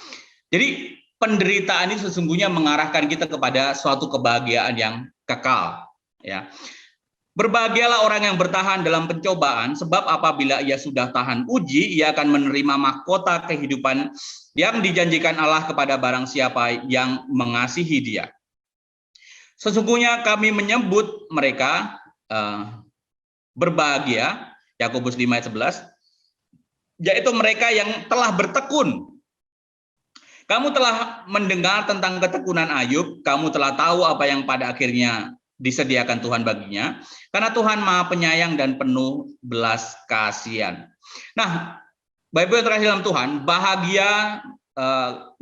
Jadi penderitaan ini sesungguhnya mengarahkan kita kepada suatu kebahagiaan yang kekal. Ya. Berbahagialah orang yang bertahan dalam pencobaan, sebab apabila ia sudah tahan uji, ia akan menerima mahkota kehidupan yang dijanjikan Allah kepada barang siapa yang mengasihi Dia. Sesungguhnya kami menyebut mereka berbahagia, Yakobus 5 ayat 11, yaitu mereka yang telah bertekun. Kamu telah mendengar tentang ketekunan Ayub, kamu telah tahu apa yang pada akhirnya disediakan Tuhan baginya, karena Tuhan Maha Penyayang dan penuh belas kasihan. Nah, Bapak-Ibu yang terkasih dalam Tuhan, bahagia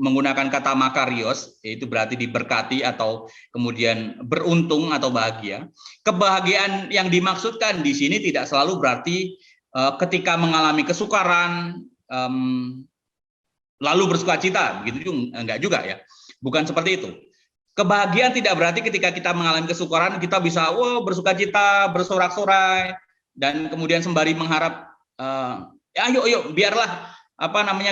menggunakan kata makarios, yaitu berarti diberkati atau kemudian beruntung atau bahagia. Kebahagiaan yang dimaksudkan di sini tidak selalu berarti ketika mengalami kesukaran, lalu bersukacita, begitu juga enggak juga ya. Bukan seperti itu. Kebahagiaan tidak berarti ketika kita mengalami kesukaran kita bisa bersukacita, bersorak-sorai, dan kemudian sembari mengharap ayo biarlah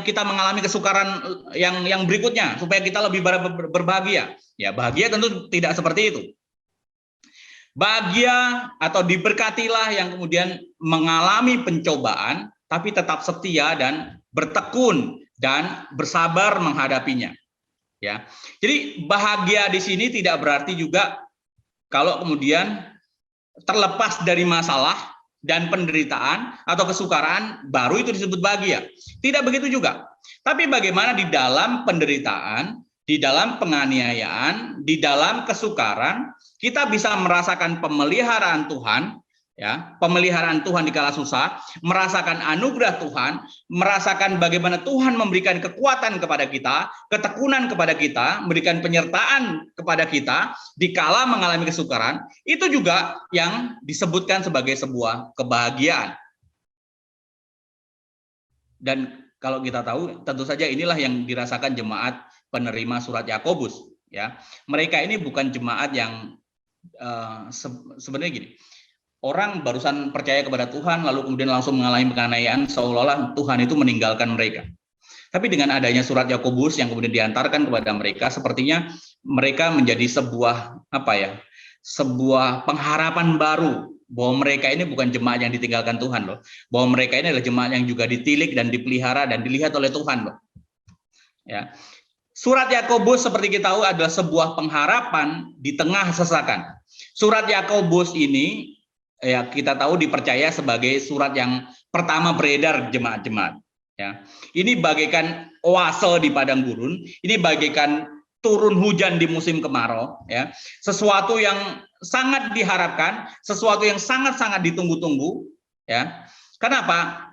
kita mengalami kesukaran yang berikutnya supaya kita lebih berbahagia. Ya, bahagia tentu tidak seperti itu. Bahagia atau diberkatilah yang kemudian mengalami pencobaan tapi tetap setia dan bertekun dan bersabar menghadapinya. Ya. Jadi bahagia di sini tidak berarti juga kalau kemudian terlepas dari masalah dan penderitaan atau kesukaran baru itu disebut bahagia. Tidak begitu juga. Tapi bagaimana di dalam penderitaan, di dalam penganiayaan, di dalam kesukaran kita bisa merasakan pemeliharaan Tuhan, ya, pemeliharaan Tuhan di kala susah, merasakan anugerah Tuhan, merasakan bagaimana Tuhan memberikan kekuatan kepada kita, ketekunan kepada kita, memberikan penyertaan kepada kita di kala mengalami kesukaran, itu juga yang disebutkan sebagai sebuah kebahagiaan. Dan kalau kita tahu, tentu saja inilah yang dirasakan jemaat penerima surat Yakobus, ya. Mereka ini bukan jemaat yang sebenarnya gini. Orang barusan percaya kepada Tuhan, lalu kemudian langsung mengalami penganiayaan, seolah-olah Tuhan itu meninggalkan mereka. Tapi dengan adanya surat Yakobus yang kemudian diantarkan kepada mereka, sepertinya mereka menjadi sebuah sebuah pengharapan baru bahwa mereka ini bukan jemaat yang ditinggalkan Tuhan loh, bahwa mereka ini adalah jemaat yang juga ditilik dan dipelihara dan dilihat oleh Tuhan loh. Ya. Surat Yakobus seperti kita tahu adalah sebuah pengharapan di tengah sesakan. Surat Yakobus ini ya kita tahu dipercaya sebagai surat yang pertama beredar jemaat-jemaat. Ya, ini bagaikan oase di padang gurun, ini bagaikan turun hujan di musim kemarau. Ya, sesuatu yang sangat diharapkan, sesuatu yang sangat-sangat ditunggu-tunggu. Ya, kenapa?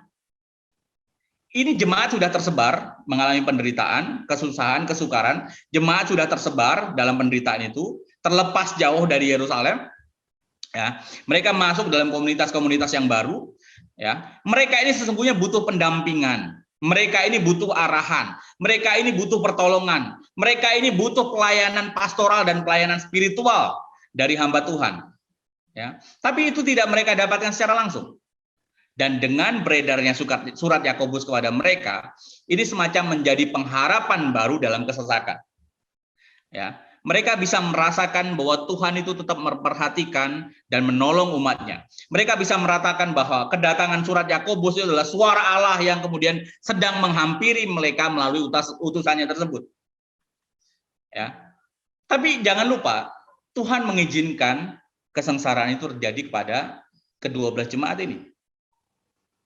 Ini jemaat sudah tersebar mengalami penderitaan, kesusahan, kesukaran. Jemaat sudah tersebar dalam penderitaan itu, terlepas jauh dari Yerusalem. Ya, mereka masuk dalam komunitas-komunitas yang baru. Ya, mereka ini sesungguhnya butuh pendampingan. Mereka ini butuh arahan. Mereka ini butuh pertolongan. Mereka ini butuh pelayanan pastoral dan pelayanan spiritual dari hamba Tuhan. Ya, tapi itu tidak mereka dapatkan secara langsung. Dan dengan beredarnya surat Yakobus kepada mereka, ini semacam menjadi pengharapan baru dalam kesesakan. Ya, mereka bisa merasakan bahwa Tuhan itu tetap memperhatikan dan menolong umatnya. Mereka bisa merasakan bahwa kedatangan surat Yakobus itu adalah suara Allah yang kemudian sedang menghampiri mereka melalui utusannya tersebut. Ya, tapi jangan lupa Tuhan mengizinkan kesengsaraan itu terjadi kepada ke-12 jemaat ini.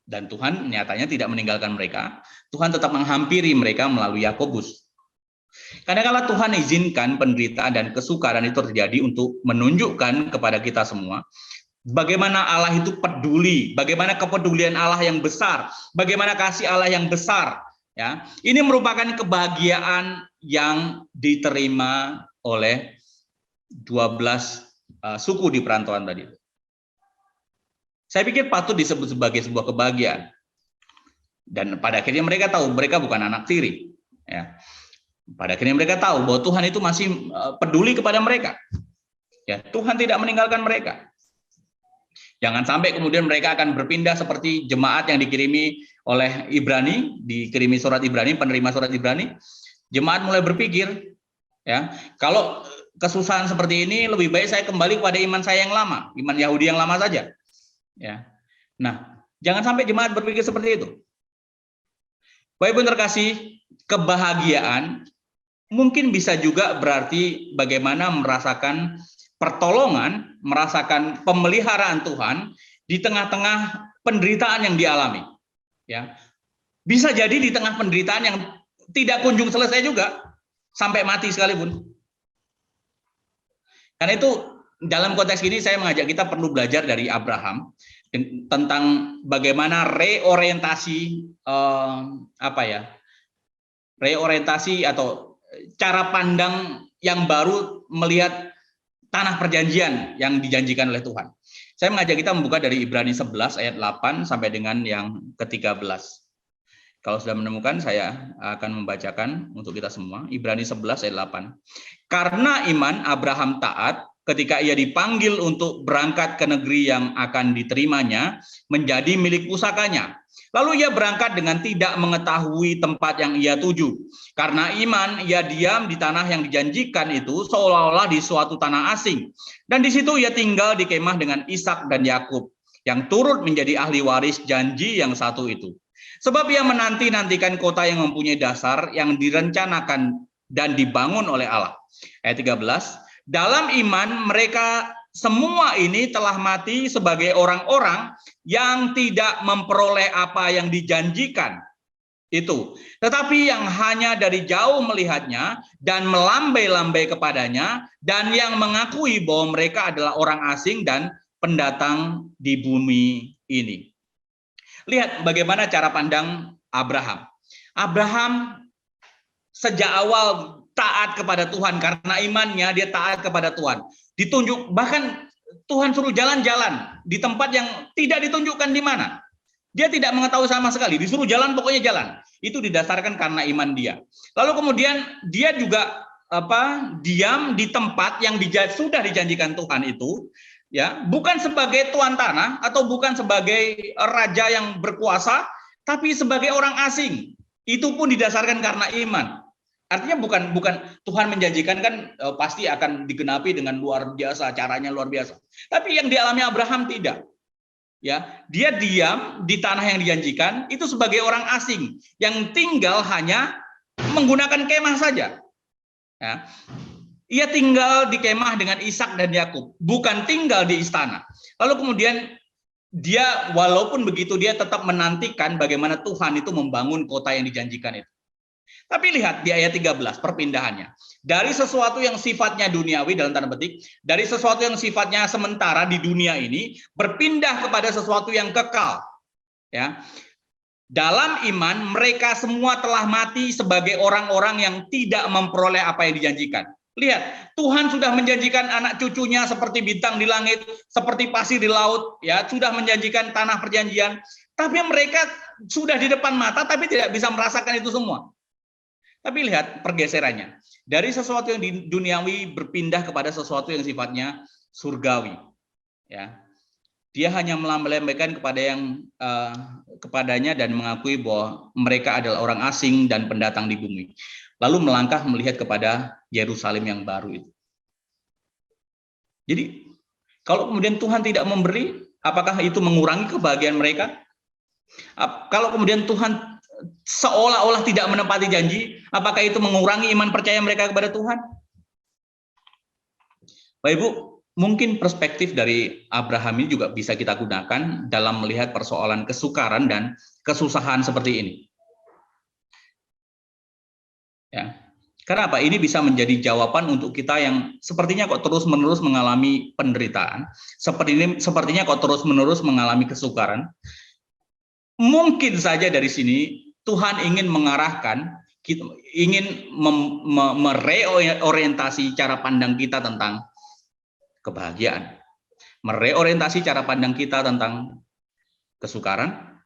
Dan Tuhan nyatanya tidak meninggalkan mereka. Tuhan tetap menghampiri mereka melalui Yakobus. Kadang-kala Tuhan izinkan penderitaan dan kesukaran itu terjadi untuk menunjukkan kepada kita semua bagaimana Allah itu peduli, bagaimana kepedulian Allah yang besar, bagaimana kasih Allah yang besar. Ya, ini merupakan kebahagiaan yang diterima oleh 12 suku di perantauan tadi. Saya pikir patut disebut sebagai sebuah kebahagiaan. Dan pada akhirnya mereka tahu mereka bukan anak tiri. Ya. Pada akhirnya mereka tahu bahwa Tuhan itu masih peduli kepada mereka. Ya, Tuhan tidak meninggalkan mereka. Jangan sampai kemudian mereka akan berpindah seperti jemaat yang dikirimi oleh Ibrani, dikirimi surat Ibrani, penerima surat Ibrani. Jemaat mulai berpikir, ya, kalau kesusahan seperti ini lebih baik saya kembali kepada iman saya yang lama, iman Yahudi yang lama saja. Ya, nah, jangan sampai jemaat berpikir seperti itu. Bapak Ibu terkasih, kebahagiaan mungkin bisa juga berarti bagaimana merasakan pertolongan, merasakan pemeliharaan Tuhan di tengah-tengah penderitaan yang dialami. Ya, bisa jadi di tengah penderitaan yang tidak kunjung selesai juga sampai mati sekalipun. Karena itu dalam konteks ini saya mengajak kita perlu belajar dari Abraham tentang bagaimana reorientasi reorientasi atau cara pandang yang baru melihat tanah perjanjian yang dijanjikan oleh Tuhan. Saya mengajak kita membuka dari Ibrani 11 ayat 8 sampai dengan yang ke-13. Kalau sudah menemukan, saya akan membacakan untuk kita semua. Ibrani 11 ayat 8. Karena iman Abraham taat ketika ia dipanggil untuk berangkat ke negeri yang akan diterimanya menjadi milik pusakanya. Lalu ia berangkat dengan tidak mengetahui tempat yang ia tuju. Karena iman, ia diam di tanah yang dijanjikan itu seolah-olah di suatu tanah asing. Dan di situ ia tinggal di kemah dengan Ishak dan Yakub, yang turut menjadi ahli waris janji yang satu itu. Sebab ia menanti-nantikan kota yang mempunyai dasar yang direncanakan dan dibangun oleh Allah. Ayat 13, dalam iman mereka semua ini telah mati sebagai orang-orang yang tidak memperoleh apa yang dijanjikan itu, tetapi yang hanya dari jauh melihatnya dan melambai-lambai kepadanya, dan yang mengakui bahwa mereka adalah orang asing dan pendatang di bumi ini. Lihat bagaimana cara pandang Abraham. Abraham sejak awal taat kepada Tuhan karena imannya, dia taat kepada Tuhan. Ditunjuk, bahkan Tuhan suruh jalan-jalan di tempat yang tidak ditunjukkan di mana. Dia tidak mengetahui sama sekali, disuruh jalan pokoknya jalan. Itu didasarkan karena iman dia. Lalu kemudian dia juga diam di tempat yang sudah dijanjikan Tuhan itu, ya, bukan sebagai tuan tanah atau bukan sebagai raja yang berkuasa, tapi sebagai orang asing. Itu pun didasarkan karena iman. Artinya bukan Tuhan menjanjikan kan pasti akan digenapi dengan luar biasa, caranya luar biasa. Tapi yang dialami Abraham tidak. Ya, dia diam di tanah yang dijanjikan itu sebagai orang asing yang tinggal hanya menggunakan kemah saja. Ya. Ia tinggal di kemah dengan Ishak dan Yakub, bukan tinggal di istana. Lalu kemudian dia walaupun begitu dia tetap menantikan bagaimana Tuhan itu membangun kota yang dijanjikan itu. Tapi lihat di ayat 13 perpindahannya. Dari sesuatu yang sifatnya duniawi dalam tanda petik, dari sesuatu yang sifatnya sementara di dunia ini berpindah kepada sesuatu yang kekal. Ya. Dalam iman mereka semua telah mati sebagai orang-orang yang tidak memperoleh apa yang dijanjikan. Lihat, Tuhan sudah menjanjikan anak cucunya seperti bintang di langit, seperti pasir di laut, ya, sudah menjanjikan tanah perjanjian, tapi mereka sudah di depan mata tapi tidak bisa merasakan itu semua. Tapi lihat pergeserannya. Dari sesuatu yang duniawi berpindah kepada sesuatu yang sifatnya surgawi. Ya. Dia hanya melambaikan kepadanya dan mengakui bahwa mereka adalah orang asing dan pendatang di bumi. Lalu melangkah melihat kepada Yerusalem yang baru itu. Jadi, kalau kemudian Tuhan tidak memberi, apakah itu mengurangi kebahagiaan mereka? Kalau kemudian Tuhan seolah-olah tidak menepati janji, apakah itu mengurangi iman percaya mereka kepada Tuhan? Bapak Ibu, mungkin perspektif dari Abraham ini juga bisa kita gunakan dalam melihat persoalan kesukaran dan kesusahan seperti ini. Ya. Kenapa? Ini bisa menjadi jawaban untuk kita yang sepertinya kok terus-menerus mengalami penderitaan, sepertinya kok terus-menerus mengalami kesukaran. Mungkin saja dari sini Tuhan ingin mengarahkan, ingin mereorientasi cara pandang kita tentang kebahagiaan, mereorientasi cara pandang kita tentang kesukaran,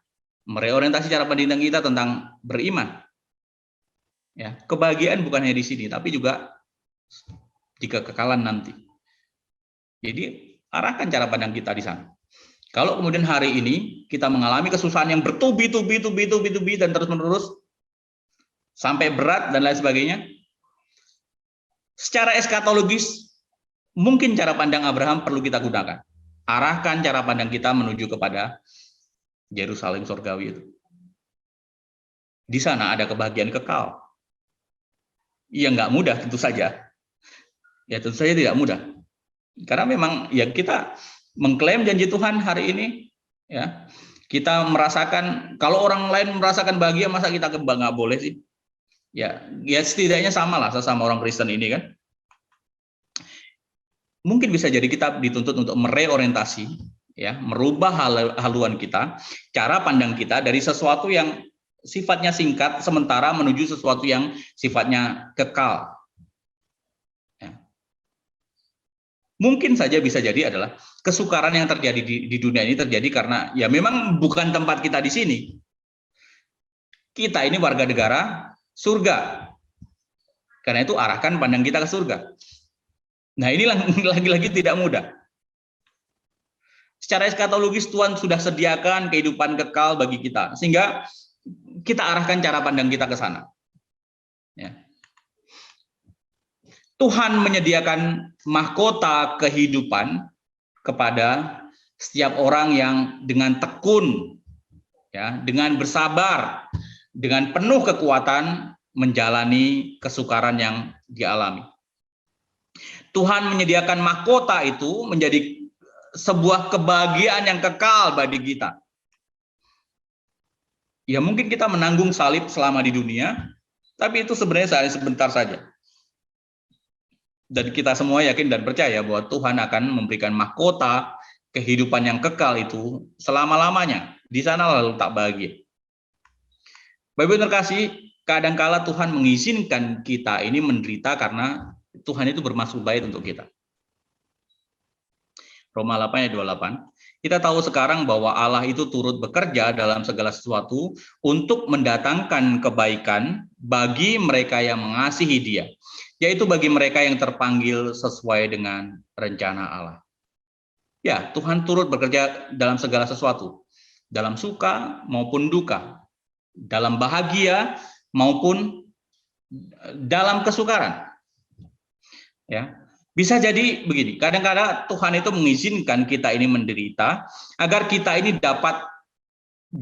mereorientasi cara pandang kita tentang beriman. Ya, kebahagiaan bukan hanya di sini, tapi juga di kekekalan nanti. Jadi arahkan cara pandang kita di sana. Kalau kemudian hari ini kita mengalami kesusahan yang bertubi-tubi dan terus-menerus sampai berat dan lain sebagainya, secara eskatologis mungkin cara pandang Abraham perlu kita gunakan. Arahkan cara pandang kita menuju kepada Yerusalem surgawi itu. Di sana ada kebahagiaan kekal. Ya nggak mudah tentu saja. Ya tentu saja tidak mudah. Karena memang ya kita mengklaim janji Tuhan hari ini, ya kita merasakan, kalau orang lain merasakan bahagia, masa kita nggak boleh sih? Ya, ya setidaknya sama lah sesama orang Kristen ini kan. Mungkin bisa jadi kita dituntut untuk mereorientasi, ya, merubah haluan kita, cara pandang kita dari sesuatu yang sifatnya singkat sementara menuju sesuatu yang sifatnya kekal. Ya. Mungkin saja bisa jadi adalah kesukaran yang terjadi di dunia ini terjadi karena ya memang bukan tempat kita di sini. Kita ini warga negara surga. Karena itu arahkan pandang kita ke surga. Nah, ini lagi-lagi tidak mudah. Secara eskatologis Tuhan sudah sediakan kehidupan kekal bagi kita, sehingga kita arahkan cara pandang kita ke sana. Ya. Tuhan menyediakan mahkota kehidupan kepada setiap orang yang dengan tekun, ya, dengan bersabar, dengan penuh kekuatan menjalani kesukaran yang dialami. Tuhan menyediakan mahkota itu menjadi sebuah kebahagiaan yang kekal bagi kita. Ya mungkin kita menanggung salib selama di dunia, tapi itu sebenarnya sebentar saja. Dan kita semua yakin dan percaya bahwa Tuhan akan memberikan mahkota kehidupan yang kekal itu selama-lamanya. Di sana lalu tak bahagia. Bapak-Ibu terkasih, kadangkala Tuhan mengizinkan kita ini menderita karena Tuhan itu bermaksud baik untuk kita. Roma 8 ayat 28. Kita tahu sekarang bahwa Allah itu turut bekerja dalam segala sesuatu untuk mendatangkan kebaikan bagi mereka yang mengasihi Dia, yaitu bagi mereka yang terpanggil sesuai dengan rencana Allah. Ya, Tuhan turut bekerja dalam segala sesuatu, dalam suka maupun duka, dalam bahagia maupun dalam kesukaran. Ya. Bisa jadi begini, kadang-kadang Tuhan itu mengizinkan kita ini menderita agar kita ini dapat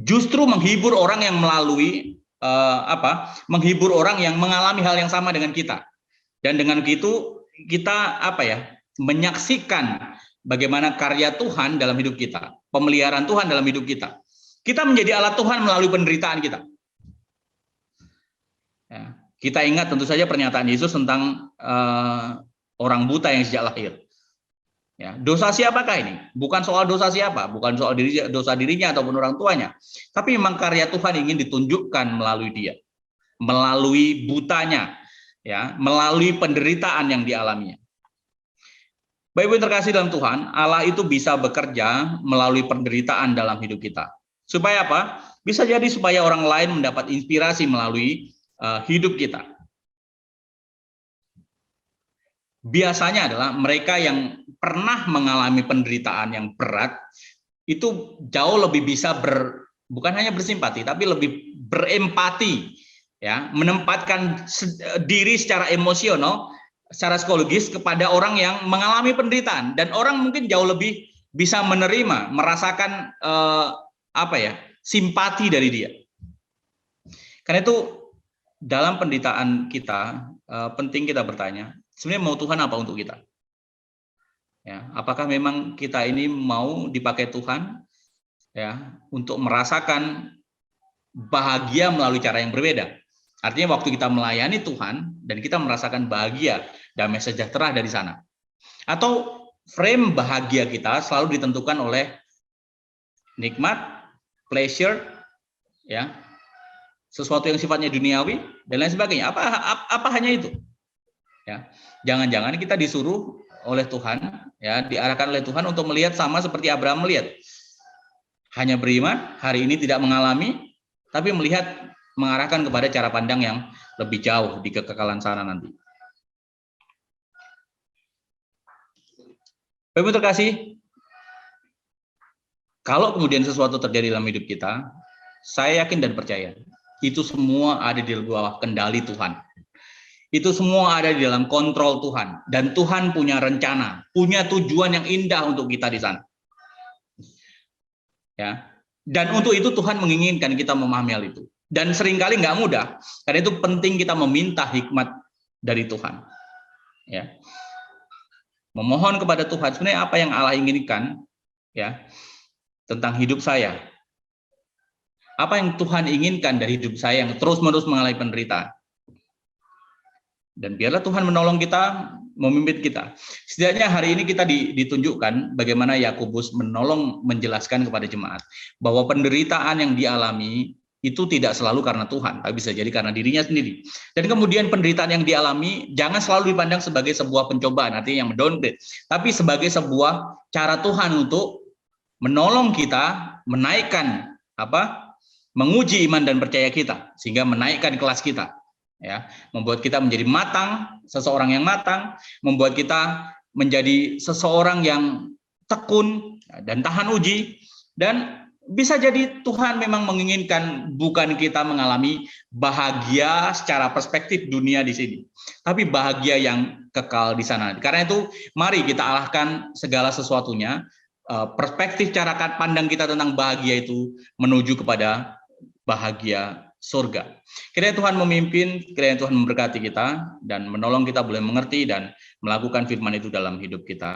justru menghibur orang yang melalui menghibur orang yang mengalami hal yang sama dengan kita. Dan dengan itu kita menyaksikan bagaimana karya Tuhan dalam hidup kita, pemeliharaan Tuhan dalam hidup kita. Kita menjadi alat Tuhan melalui penderitaan kita. Ya, kita ingat tentu saja pernyataan Yesus tentang orang buta yang sejak lahir. Ya, dosa siapakah ini? Bukan soal dosa siapa, bukan soal dosa dirinya ataupun orang tuanya, tapi memang karya Tuhan ingin ditunjukkan melalui dia, melalui butanya, ya, melalui penderitaan yang dialaminya. Bapak-Ibu terkasih dalam Tuhan, Allah itu bisa bekerja melalui penderitaan dalam hidup kita. Supaya apa? Bisa jadi supaya orang lain mendapat inspirasi melalui hidup kita. Biasanya adalah mereka yang pernah mengalami penderitaan yang berat itu jauh lebih bisa bukan hanya bersimpati tapi lebih berempati, ya, menempatkan diri secara emosional, secara psikologis kepada orang yang mengalami penderitaan, dan orang mungkin jauh lebih bisa menerima, merasakan simpati dari dia. Karena itu dalam penderitaan kita penting kita bertanya, sebenarnya mau Tuhan apa untuk kita? Ya, apakah memang kita ini mau dipakai Tuhan, ya, untuk merasakan bahagia melalui cara yang berbeda? Artinya waktu kita melayani Tuhan dan kita merasakan bahagia, damai sejahtera dari sana. Atau frame bahagia kita selalu ditentukan oleh nikmat, pleasure, ya, sesuatu yang sifatnya duniawi dan lain sebagainya. Apa hanya itu? Ya, jangan-jangan kita disuruh oleh Tuhan, ya, diarahkan oleh Tuhan untuk melihat sama seperti Abraham melihat. Hanya beriman, hari ini tidak mengalami, tapi melihat, mengarahkan kepada cara pandang yang lebih jauh di kekekalan sana nanti. Bapak-Ibu terkasih, kalau kemudian sesuatu terjadi dalam hidup kita, saya yakin dan percaya, itu semua ada di bawah kendali Tuhan. Itu semua ada di dalam kontrol Tuhan, dan Tuhan punya rencana, punya tujuan yang indah untuk kita di sana. Ya, dan untuk itu Tuhan menginginkan kita memahami hal itu. Dan seringkali nggak mudah, karena itu penting kita meminta hikmat dari Tuhan. Ya, memohon kepada Tuhan sebenarnya apa yang Allah inginkan, ya, tentang hidup saya. Apa yang Tuhan inginkan dari hidup saya yang terus-menerus mengalami penderitaan. Dan biarlah Tuhan menolong kita, memimpin kita. Setidaknya hari ini kita ditunjukkan bagaimana Yakobus menolong menjelaskan kepada jemaat bahwa penderitaan yang dialami itu tidak selalu karena Tuhan, tapi bisa jadi karena dirinya sendiri. Dan kemudian penderitaan yang dialami jangan selalu dipandang sebagai sebuah pencobaan, artinya yang mendowngrade, tapi sebagai sebuah cara Tuhan untuk menolong kita menaikkan menguji iman dan percaya kita, sehingga menaikkan kelas kita, ya, membuat kita menjadi matang, seseorang yang matang, membuat kita menjadi seseorang yang tekun dan tahan uji. Dan bisa jadi Tuhan memang menginginkan bukan kita mengalami bahagia secara perspektif dunia di sini, tapi bahagia yang kekal di sana. Karena itu mari kita alahkan segala sesuatunya, perspektif cara pandang kita tentang bahagia itu menuju kepada bahagia surga. Kiranya Tuhan memimpin, kiranya Tuhan memberkati kita dan menolong kita boleh mengerti dan melakukan firman itu dalam hidup kita.